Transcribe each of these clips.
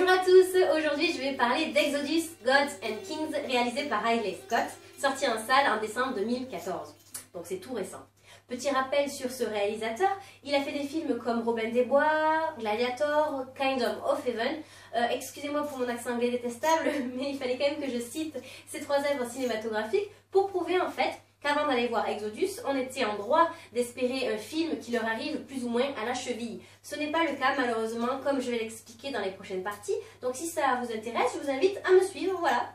Bonjour à tous, aujourd'hui je vais parler d'Exodus, Gods and Kings réalisé par Ridley Scott, sorti en salle en décembre 2014, donc c'est tout récent. Petit rappel sur ce réalisateur, il a fait des films comme Robin des Bois, Gladiator, Kingdom of Heaven. Excusez-moi pour mon accent anglais détestable, mais il fallait quand même que je cite ces trois œuvres cinématographiques pour prouver en fait qu'avant d'aller voir Exodus, on était en droit d'espérer un film qui leur arrive plus ou moins à la cheville. Ce n'est pas le cas malheureusement, comme je vais l'expliquer dans les prochaines parties. Donc si ça vous intéresse, je vous invite à me suivre, voilà.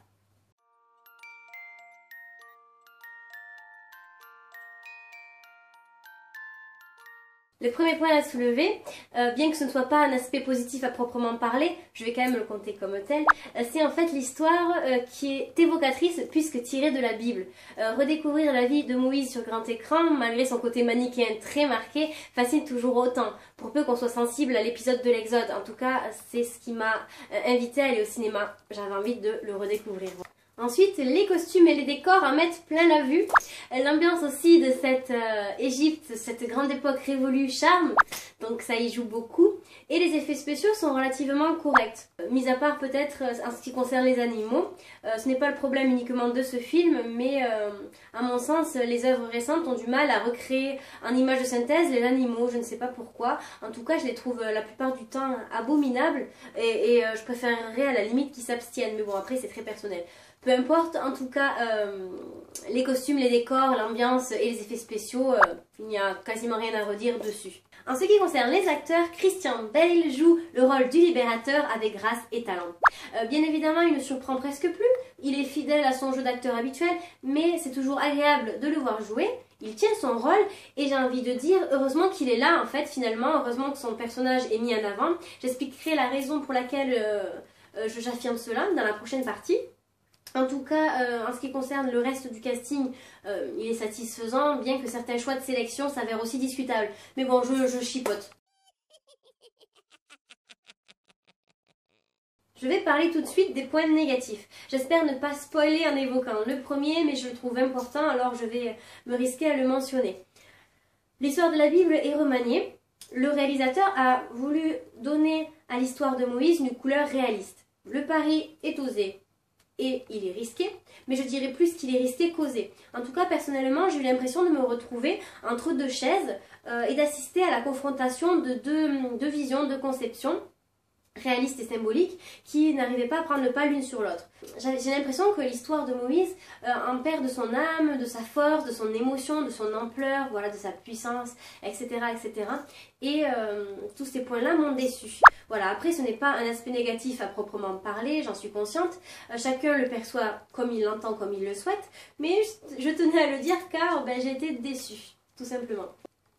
Le premier point à soulever, bien que ce ne soit pas un aspect positif à proprement parler, je vais quand même le compter comme tel, c'est en fait l'histoire qui est évocatrice puisque tirée de la Bible. Redécouvrir la vie de Moïse sur grand écran, malgré son côté manichéen très marqué, fascine toujours autant, pour peu qu'on soit sensible à l'épisode de l'Exode. En tout cas, c'est ce qui m'a invité à aller au cinéma. J'avais envie de le redécouvrir. Ensuite, les costumes et les décors en mettent plein la vue. L'ambiance aussi de cette Égypte, cette grande époque révolue, charme. Donc ça y joue beaucoup. Et les effets spéciaux sont relativement corrects. Mis à part peut-être en ce qui concerne les animaux. Ce n'est pas le problème uniquement de ce film, mais à mon sens, les œuvres récentes ont du mal à recréer en images de synthèse les animaux. Je ne sais pas pourquoi. En tout cas, je les trouve la plupart du temps abominables. Et je préférerais à la limite qu'ils s'abstiennent. Mais bon, après, c'est très personnel. Peu importe, en tout cas, les costumes, les décors, l'ambiance et les effets spéciaux, il n'y a quasiment rien à redire dessus. En ce qui concerne les acteurs, Christian Bale joue le rôle du libérateur avec grâce et talent. Bien évidemment, il ne surprend presque plus, il est fidèle à son jeu d'acteur habituel, mais c'est toujours agréable de le voir jouer. Il tient son rôle et j'ai envie de dire, heureusement qu'il est là en fait finalement, heureusement que son personnage est mis en avant. J'expliquerai la raison pour laquelle j'affirme cela dans la prochaine partie. En tout cas, en ce qui concerne le reste du casting, il est satisfaisant, bien que certains choix de sélection s'avèrent aussi discutables. Mais bon, je chipote. Je vais parler tout de suite des points négatifs. J'espère ne pas spoiler en évoquant le premier, mais je le trouve important, alors je vais me risquer à le mentionner. L'histoire de la Bible est remaniée. Le réalisateur a voulu donner à l'histoire de Moïse une couleur réaliste. Le pari est osé. Et il est risqué, mais je dirais plus qu'il est risqué qu'osé. En tout cas, personnellement, j'ai eu l'impression de me retrouver entre deux chaises et d'assister à la confrontation de deux visions, deux conceptions, réalistes et symboliques, qui n'arrivaient pas à prendre le pas l'une sur l'autre. J'ai l'impression que l'histoire de Moïse en perd de son âme, de sa force, de son émotion, de son ampleur, voilà, de sa puissance, etc. etc. Et tous ces points-là m'ont déçu. Voilà, après ce n'est pas un aspect négatif à proprement parler, j'en suis consciente. Chacun le perçoit comme il l'entend, comme il le souhaite, mais je tenais à le dire car j'ai été déçue, tout simplement.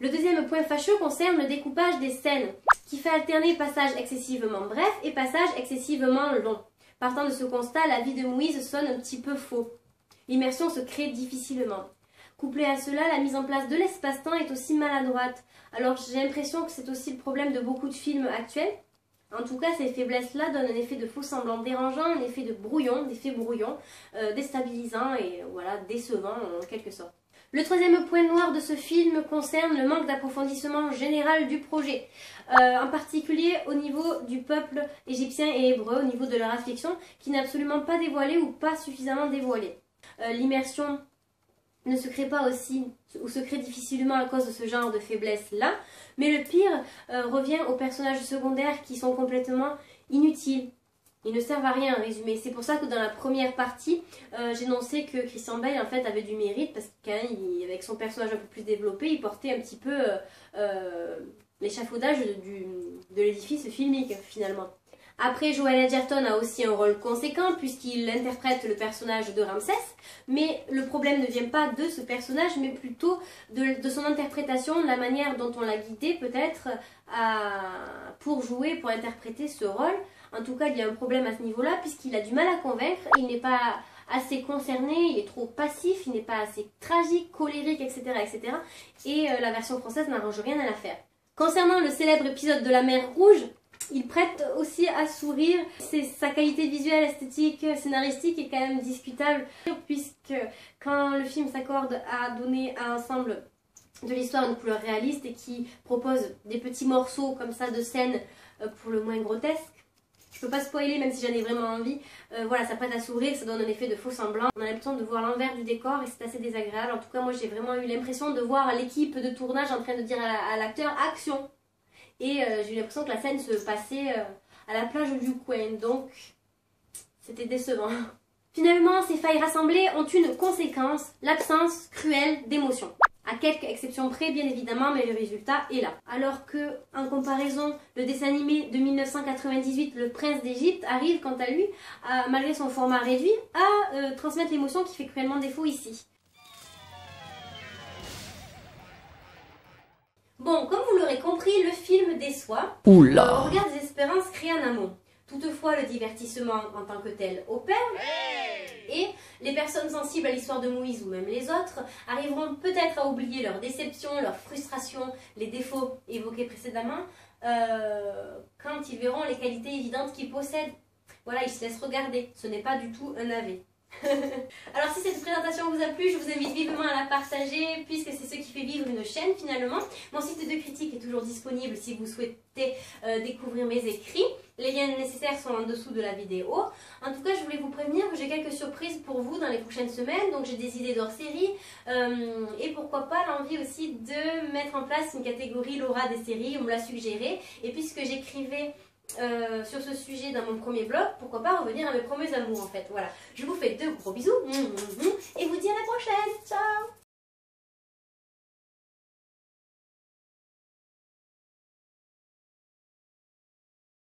Le deuxième point fâcheux concerne le découpage des scènes, qui fait alterner passages excessivement brefs et passages excessivement longs. Partant de ce constat, la vie de Moïse sonne un petit peu faux. L'immersion se crée difficilement. Couplé à cela, la mise en place de l'espace-temps est aussi maladroite. Alors j'ai l'impression que c'est aussi le problème de beaucoup de films actuels. En tout cas, ces faiblesses-là donnent un effet de faux semblant dérangeant, un effet de brouillon, d'effet brouillon, déstabilisant et voilà, décevant en quelque sorte. Le troisième point noir de ce film concerne le manque d'approfondissement général du projet, en particulier au niveau du peuple égyptien et hébreu, au niveau de leur affliction, qui n'est absolument pas dévoilée ou pas suffisamment dévoilée. L'immersion ne se crée pas aussi, ou se crée difficilement à cause de ce genre de faiblesse-là, mais le pire revient aux personnages secondaires qui sont complètement inutiles. Ils ne servent à rien en résumé. C'est pour ça que dans la première partie, j'énonçais que Christian Bale en fait avait du mérite parce qu'avec son personnage un peu plus développé, il portait un petit peu l'échafaudage de l'édifice filmique finalement. Après, Joel Edgerton a aussi un rôle conséquent puisqu'il interprète le personnage de Ramsès, mais le problème ne vient pas de ce personnage, mais plutôt de son interprétation, de la manière dont on l'a guidé peut-être pour jouer, pour interpréter ce rôle. En tout cas, il y a un problème à ce niveau-là puisqu'il a du mal à convaincre, il n'est pas assez concerné, il est trop passif, il n'est pas assez tragique, colérique, etc. etc. Et la version française n'arrange rien à l'affaire. Concernant le célèbre épisode de la mer Rouge, il prête aussi à sourire. Sa qualité visuelle, esthétique, scénaristique est quand même discutable puisque quand le film s'accorde à donner à l'ensemble de l'histoire une couleur réaliste et qui propose des petits morceaux comme ça de scènes pour le moins grotesques, Je peux pas spoiler même si j'en ai vraiment envie. Voilà, ça prête à sourire, ça donne un effet de faux semblant. On a l'impression de voir l'envers du décor et c'est assez désagréable. En tout cas, moi j'ai vraiment eu l'impression de voir l'équipe de tournage en train de dire à l'acteur action. Et j'ai eu l'impression que la scène se passait à la plage du coin, donc c'était décevant. Finalement, ces failles rassemblées ont une conséquence, l'absence cruelle d'émotion. À quelques exceptions près, bien évidemment, mais le résultat est là. Alors que, en comparaison, le dessin animé de 1998, Le Prince d'Égypte, arrive quant à lui, malgré son format réduit, à transmettre l'émotion qui fait cruellement défaut ici. Bon, comme vous l'aurez compris, le film déçoit. Oula. Au regard des espérances créées en amont. Toutefois, le divertissement en tant que tel opère. Et les personnes sensibles à l'histoire de Moïse ou même les autres arriveront peut-être à oublier leur déception, leur frustration, les défauts évoqués précédemment quand ils verront les qualités évidentes qu'ils possèdent. Voilà, ils se laissent regarder. Ce n'est pas du tout un AV. Alors si cette présentation vous a plu, je vous invite vivement à la partager puisque c'est ce qui fait vivre une chaîne finalement. Mon site de critique est toujours disponible si vous souhaitez découvrir mes écrits. Les liens nécessaires sont en dessous de la vidéo. En tout cas, je voulais vous prévenir que j'ai quelques surprises pour vous dans les prochaines semaines. Donc j'ai des idées d'hors-série et pourquoi pas l'envie aussi de mettre en place une catégorie Laura des séries, on me l'a suggéré. Et puisque j'écrivais sur ce sujet dans mon premier blog, pourquoi pas revenir à mes premiers amours en fait. Voilà, je vous fais de gros bisous et vous dis à la prochaine. Ciao.